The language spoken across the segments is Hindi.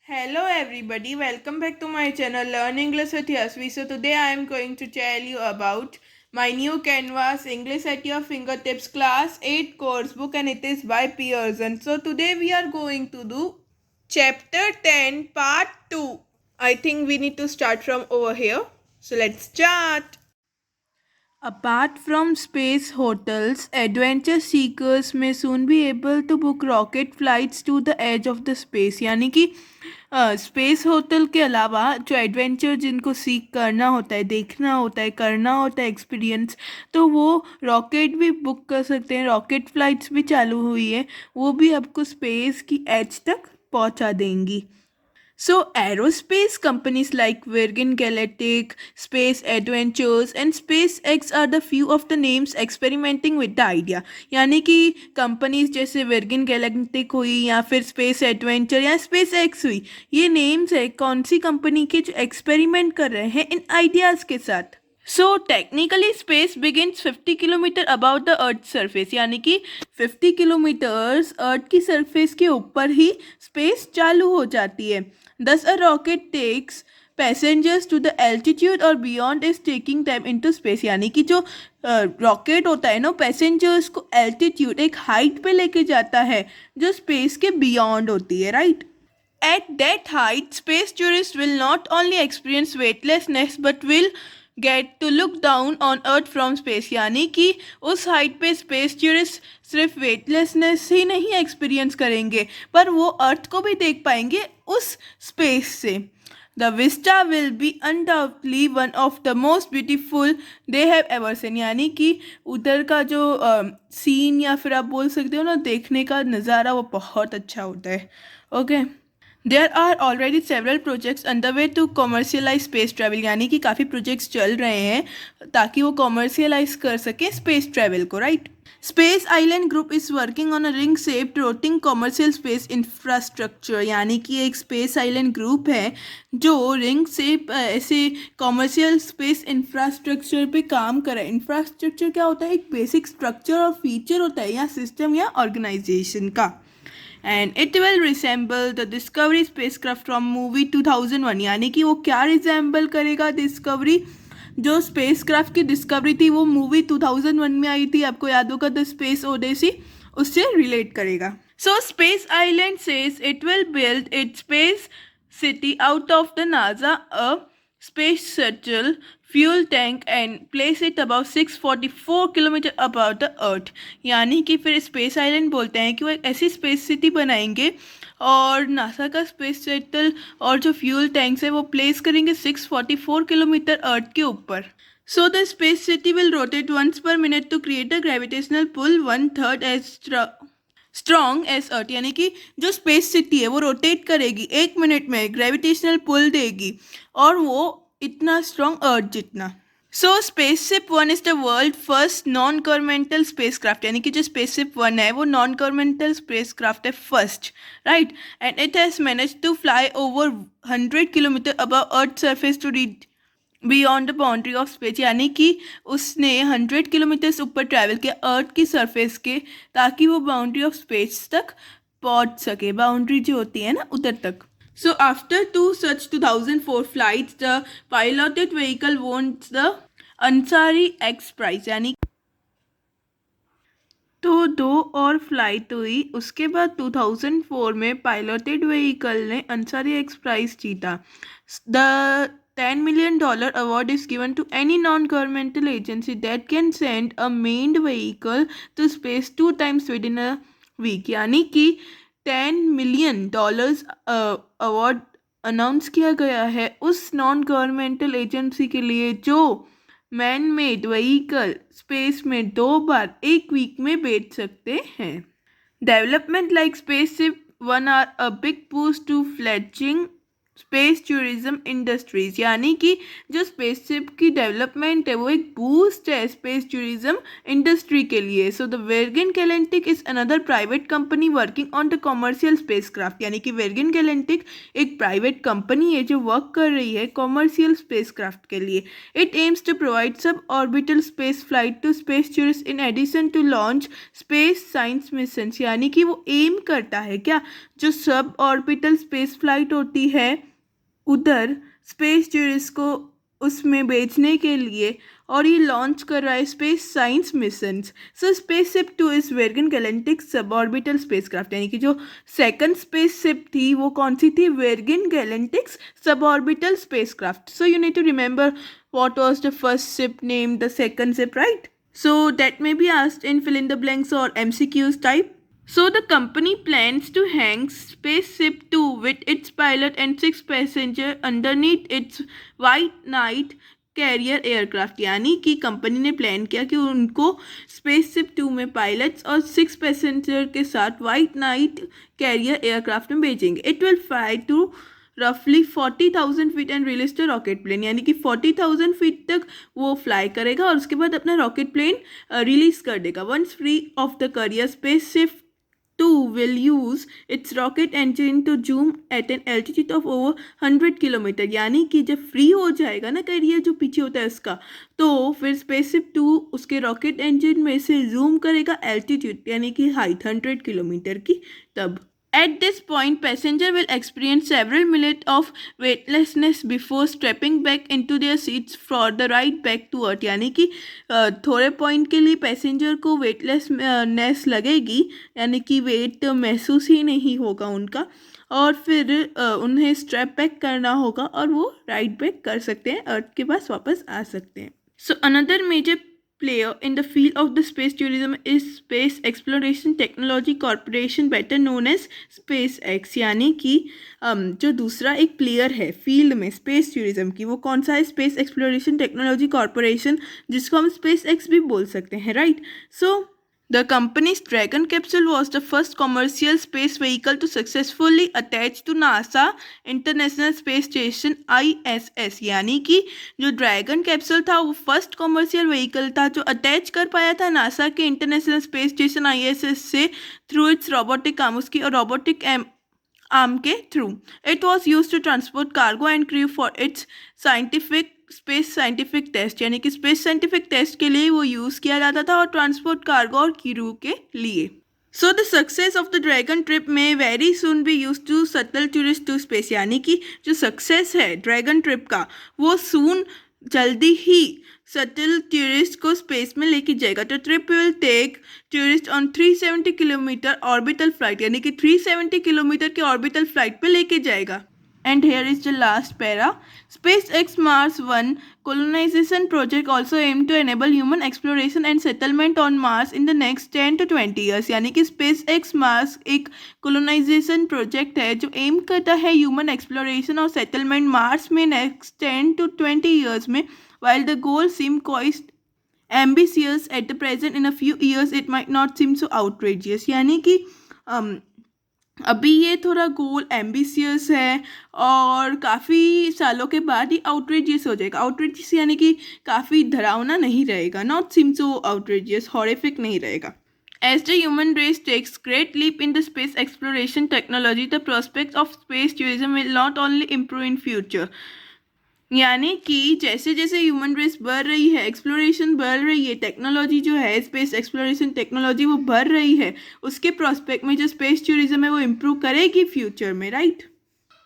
Hello everybody, welcome back to my channel Learn English with Yasvi. So today I am going to tell you about my new Canvas English at Your Fingertips class 8 course book, and it is by Pearson. So today we are going to do chapter 10 part 2. I think we need to start from over here. So let's start. Apart from space hotels, adventure seekers may soon be able to book rocket flights to the edge of the space. यानी कि स्पेस होटल के अलावा जो एडवेंचर जिनको सीख करना होता है, देखना होता है, करना होता है एक्सपीरियंस, तो वो रॉकेट भी बुक कर सकते हैं. रॉकेट फ्लाइट्स भी चालू हुई है, वो भी आपको स्पेस की एज तक पहुंचा देंगी. So, aerospace companies like Virgin Galactic, Space Adventures, and SpaceX are the few of the names experimenting with the idea. यानी कि कंपनीज जैसे वर्जिन गैलेक्टिक हुई या फिर स्पेस एडवेंचर या स्पेस एक्स हुई, ये नेम्स है कौन सी कंपनी के जो एक्सपेरिमेंट कर रहे हैं इन आइडियाज़ के साथ. So technically space begins 50 kilometre about the earth surface, यानी कि 50 किलोमीटर्स अर्थ की सरफेस के ऊपर ही स्पेस चालू हो जाती है. Thus a rocket takes passengers to the altitude और beyond is taking time into space. यानी कि जो रॉकेट होता है ना, पैसेंजर्स को एल्टीट्यूड एक हाइट पे लेके जाता है जो स्पेस के बियॉन्ड होती है, right. At that height, space tourists will not only experience weightlessness but will get to look down on Earth from space. यानी कि उस हाइट पे स्पेस टूरिस्ट सिर्फ वेटलेसनेस ही नहीं एक्सपीरियंस करेंगे, पर वो अर्थ को भी देख पाएंगे उस स्पेस से. The vista will be undoubtedly one of the most beautiful they have ever seen. यानी कि उधर का जो सीन या फिर आप बोल सकते हो ना, देखने का नज़ारा वो बहुत अच्छा होता है. Okay. There are already several projects under way to commercialise space travel. यानी कि काफ़ी प्रोजेक्ट्स चल रहे हैं ताकि वो कॉमर्शियलाइज कर सकें स्पेस ट्रैवल को, right. Space island group is working on a ring shaped rotating commercial space infrastructure. यानी कि एक स्पेस आइलैंड ग्रुप है जो रिंग शेप ऐसे कॉमर्शियल स्पेस इंफ्रास्ट्रक्चर पे काम कर रहा है. इंफ्रास्ट्रक्चर क्या होता है? एक बेसिक स्ट्रक्चर और फीचर होता है या सिस्टम या ऑर्गेनाइजेशन का. And it will resemble the Discovery spacecraft from movie 2001. यानी कि वो क्या रिजेंबल करेगा डिस्कवरी, जो स्पेसक्राफ्ट की डिस्कवरी थी वो मूवी 2001 में आई थी, आपको याद होगा, द स्पेस ओडेसी, उससे रिलेट करेगा. So space island says it will build it space city out of the NASA a space shuttle fuel tank and place it about 644 kilometre about the earth. यानी कि फिर स्पेस आइलैंड बोलते हैं कि वो एक ऐसी स्पेस सिटी बनाएंगे और नासा का स्पेस शटल और जो फ्यूल टैंक्स है वो प्लेस करेंगे 644 किलोमीटर अर्थ के ऊपर. So the space city will rotate once per minute to create a gravitational pull 1/3 as strong as Earth. यानी कि जो स्पेस सिटी है वो रोटेट करेगी 1 मिनट में, ग्रेविटेशनल पुल देगी और वो इतना स्ट्रॉन्ग अर्थ जितना. So spaceship 1 is the world first non governmental space craft. यानी कि जो स्पेसशिप 1 है वो नॉन गवर्नमेंटल स्पेस क्राफ्ट है first, right. And it has manage to fly over 100 kilometre above earth surface to reach beyond the boundary of space. यानी कि उसने 100 किलोमीटर्स ऊपर ट्रैवल किया अर्थ की सरफेस के, ताकि वो बाउंड्री ऑफ स्पेस तक पहुंच सके, बाउंड्री जो होती है ना उधर तक. So after two such 2004 flights, the piloted vehicle won the Ansari X Prize. यानी तो 2 और फ्लाइट हुई, उसके बाद 2004 में पायलटेड व्हीकल ने अंसारी एक्स प्राइज जीता. The $10 million award is given to any non-governmental agency that can send a manned vehicle to space 2 times within a week. यानी कि $10 million अवार्ड अनाउंस किया गया है उस नॉन गवर्नमेंटल एजेंसी के लिए जो मैन मेड व्हीकल स्पेस में 2 बार 1 वीक में भेज सकते हैं. Development like spaceship 1 are a big boost to fledging space tourism industries. यानी कि जो स्पेसशिप की डेवलपमेंट है वो एक बूस्ट है स्पेस टूरिज्म इंडस्ट्री के लिए. So the virgin galactic is another private company working on the commercial spacecraft. यानी कि वर्जिन गैलेक्टिक एक प्राइवेट कंपनी है जो वर्क कर रही है कॉमर्शियल स्पेसक्राफ्ट के लिए. It aims to provide suborbital space flight to space tourist in addition to launch space science mission. यानी कि वो एम करता है क्या, जो सब ऑर्बिटल स्पेस फ्लाइट होती है उधर स्पेस टूरिस्ट को उसमें भेजने के लिए, और ये लॉन्च कर रहा है space science missions. So spaceship 2 is Virgin Galactic suborbital spacecraft, यानी कि जो सेकंड स्पेसशिप थी वो कौन सी थी? Virgin Galactic suborbital spacecraft. So you need to remember what was the first ship named, the second ship, right? So that may be asked in fill in the blanks or MCQs type. So the company plans to hang Spaceship 2 with its pilot and 6 passenger underneath its White Knight carrier aircraft, यानी कि कंपनी ने प्लान किया कि उनको स्पेसशिप 2 में पायलट्स और 6 पैसेंजर के साथ वाइट नाइट कैरियर एयरक्राफ्ट में भेजेंगे। इट विल फ्लाई टू रफली 40,000 feet and release the rocket plane, यानी कि 40,000 फीट तक वो फ्लाई करेगा और उसके बाद अपना रॉकेट प्लेन रिलीज कर देगा। Once free of the carrier, spaceship 2 will use its rocket engine to zoom at an altitude of over 100 kilometre, यानी कि जब फ्री हो जाएगा ना करियर जो पीछे होता है उसका, तो फिर स्पेसशिप 2 उसके रॉकेट इंजन में से जूम करेगा एल्टीट्यूड यानी कि हाइट 100 किलोमीटर की तब। At this point, passenger will experience several minutes of weightlessness before strapping back into their seats for the ride back to Earth, यानी कि थोड़े पॉइंट के लिए पैसेंजर को वेटलेसनेस लगेगी, यानी कि वेट महसूस ही नहीं होगा उनका, और फिर उन्हें स्ट्रैप बैक करना होगा और वो राइड बैक कर सकते हैं, अर्थ के पास वापस आ सकते हैं। So another major player in the field of the space tourism is Space Exploration Technology Corporation, better known as SpaceX, यानी कि जो दूसरा एक प्लेयर है फील्ड में स्पेस टूरिज्म की, वो कौन सा है? स्पेस एक्सप्लोरेशन टेक्नोलॉजी कॉरपोरेशन, जिसको हम स्पेस एक्स भी बोल सकते हैं, right? So the company's Dragon capsule was the first commercial space vehicle to successfully attach to NASA International Space Station ISS, यानी कि जो ड्रैगन कैप्सूल था वो फर्स्ट कॉमर्शियल व्हीकल था जो अटैच कर पाया था नासा के इंटरनेशनल स्पेस स्टेशन ISS से थ्रू इट्स रोबोटिक आर्म, उसकी रोबोटिक आर्म के through. It was use to transport cargo and crew for its scientific test, यानी कि स्पेस साइंटिफिक टेस्ट के लिए वो यूज़ किया जाता था और ट्रांसपोर्ट कार्गो और क्रू के लिए। So the success of the Dragon trip may very soon be use to shuttle tourist to space, यानी कि जो सक्सेस है ड्रैगन ट्रिप का वो सून जल्दी ही शटल टूरिस्ट को स्पेस में लेके जाएगा। तो trip will take tourist on 370 kilometre orbital flight, यानी कि 370 किलोमीटर के ऑर्बिटल फ्लाइट पे लेके जाएगा। And here is the last para. SpaceX Mars 1 colonization project also aim to enable human exploration and settlement on Mars in the next 10 to 20 years, यानी कि SpaceX Mars एक colonization project है जो aim करता है human exploration और settlement Mars में next 10 to 20 years में, while the goal seem quite ambitious at the present, in a few years it might not seem so outrageous, यानी कि अभी ये थोड़ा गोल एम्बिशियस है और काफ़ी सालों के बाद ही आउटरेजियस हो जाएगा। आउटरेजियस यानी कि काफ़ी डरावना नहीं रहेगा, not SIM so outrageous, horrific नहीं रहेगा। As the human race takes great leap in the space exploration technology, the prospects of space tourism will not only improve in future, यानी कि जैसे जैसे ह्यूमन रेस बढ़ रही है, एक्सप्लोरेशन बढ़ रही है, टेक्नोलॉजी जो है स्पेस एक्सप्लोरेशन टेक्नोलॉजी वो बढ़ रही है, उसके प्रोस्पेक्ट में जो स्पेस टूरिज्म है वो इम्प्रूव करेगी फ्यूचर में, right?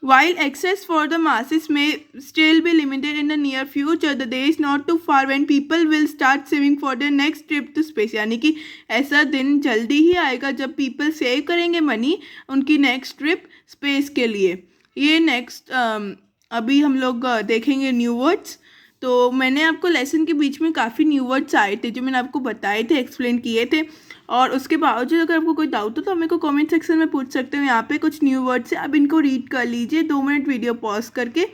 While access for the masses may still be limited in the near future, the day is not too far when people will start saving for their next trip to space, यानी कि ऐसा दिन जल्दी ही आएगा जब people सेव करेंगे मनी उनकी नेक्स्ट ट्रिप स्पेस के लिए। ये नेक्स्ट अभी हम लोग देखेंगे न्यू वर्ड्स। तो मैंने आपको लेसन के बीच में काफ़ी न्यू वर्ड्स आए थे जो मैंने आपको बताए थे, एक्सप्लेन किए थे, और उसके बावजूद अगर आपको कोई डाउट हो तो मेरे को कमेंट सेक्शन में पूछ सकते हो। यहाँ पे कुछ न्यू वर्ड्स है, आप इनको रीड कर लीजिए 2 मिनट वीडियो पॉज करके,